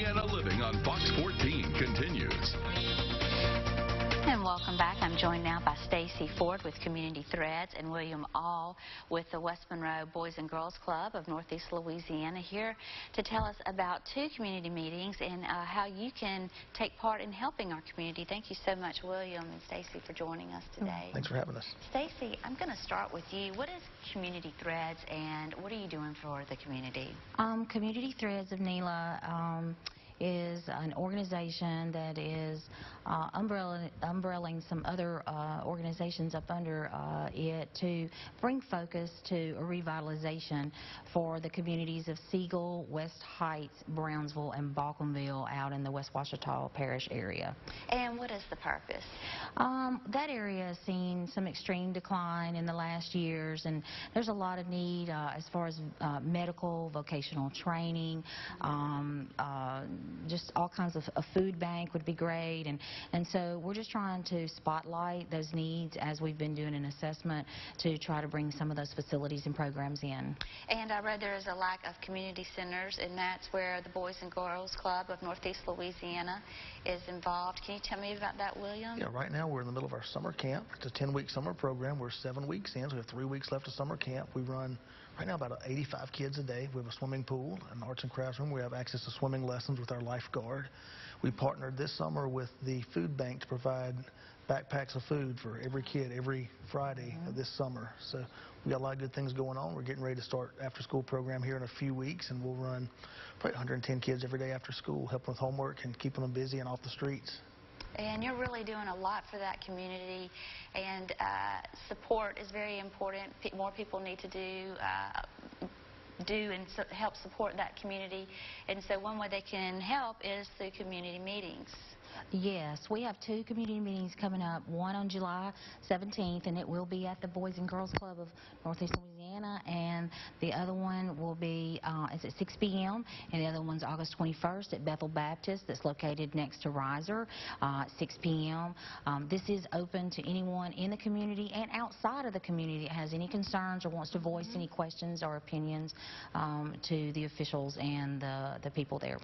Louisiana Living on Fox 14 continues. And welcome back. I'm joined now by Stacy Ford with Community Threads and William All with the West Monroe Boys and Girls Club of Northeast Louisiana, here to tell us about two community meetings and how you can take part in helping our community. Thank you so much, William and Stacy, for joining us today. Thanks for having us. Stacy, I'm going to start with you. What is Community Threads and what are you doing for the community? Community Threads of NELA is an organization that is umbrellaing some other organizations up under it to bring focus to a revitalization for the communities of Siegel, West Heights, Brownsville, and Balkanville out in the West Ouachita Parish area. And what is the purpose? That area has seen some extreme decline in the last years, and there's a lot of need as far as medical, vocational training, just all kinds of a food bank would be great, and so we're just trying to spotlight those needs as we've been doing an assessment to try to bring some of those facilities and programs in. And I read there is a lack of community centers, and that's where the Boys and Girls Club of Northeast Louisiana is involved. Can you tell me about that, William? Yeah, right now we're in the middle of our summer camp. It's a 10-week summer program. We're 7 weeks in, so we have 3 weeks left of summer camp. We run right now about 85 kids a day. We have a swimming pool, an arts and crafts room. We have access to swimming lessons with our lifeguard. We partnered this summer with the food bank to provide backpacks of food for every kid every Friday of this summer. So we got a lot of good things going on. We're getting ready to start after-school program here in a few weeks, and we'll run probably 110 kids every day after school, helping with homework and keeping them busy and off the streets. And you're really doing a lot for that community, and support is very important. More people need to do and help support that community, and so one way they can help is through community meetings. Yes, we have 2 community meetings coming up, one on July 17th, and it will be at the Boys and Girls Club of Northeast Louisiana, and the other one will be is at 6 p.m., and the other one's August 21st at Bethel Baptist, that's located next to Riser, 6 p.m. This is open to anyone in the community and outside of the community that has any concerns or wants to voice any questions or opinions to the officials and the people there.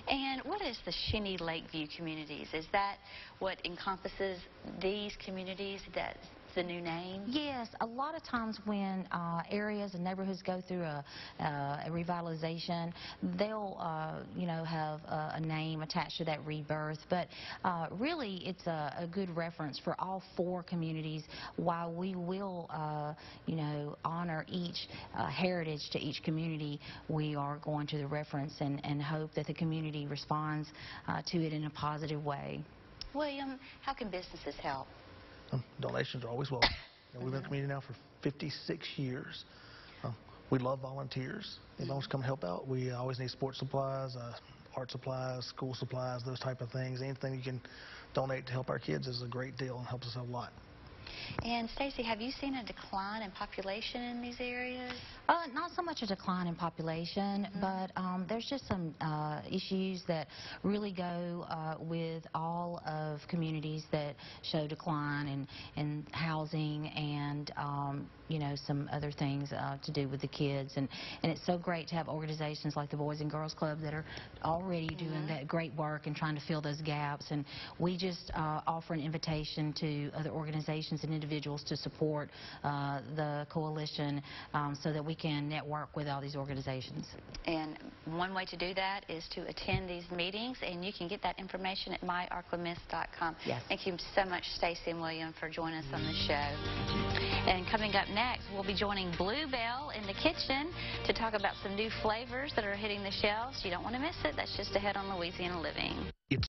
And what is the Shinny Lakeview Communities? Is that what encompasses these communities? That's the new name? Yes, a lot of times when areas and neighborhoods go through a revitalization, they'll you know, have a name attached to that rebirth, but really it's a good reference for all 4 communities. While we will you know, honor each heritage to each community, we are going to the reference and hope that the community responds to it in a positive way. William, how can businesses help? Donations are always welcome. We've been in the community now for 56 years. We love volunteers. They always come help out. We always need sports supplies, art supplies, school supplies, those type of things. Anything you can donate to help our kids is a great deal and helps us a lot. And Stacy, have you seen a decline in population in these areas? Not so much a decline in population, but there's just some issues that really go with all of communities that show decline in housing and you know, some other things to do with the kids, and it's so great to have organizations like the Boys and Girls Club that are already doing that great work and trying to fill those gaps, and we just offer an invitation to other organizations and individuals to support the coalition so that we can network with all these organizations. And one way to do that is to attend these meetings, and you can get that information at myarklamiss.com. Yes. Thank you so much, Stacy and William, for joining us on the show. And coming up next, we'll be joining Bluebell in the kitchen to talk about some new flavors that are hitting the shelves. You don't want to miss it. That's just ahead on Louisiana Living.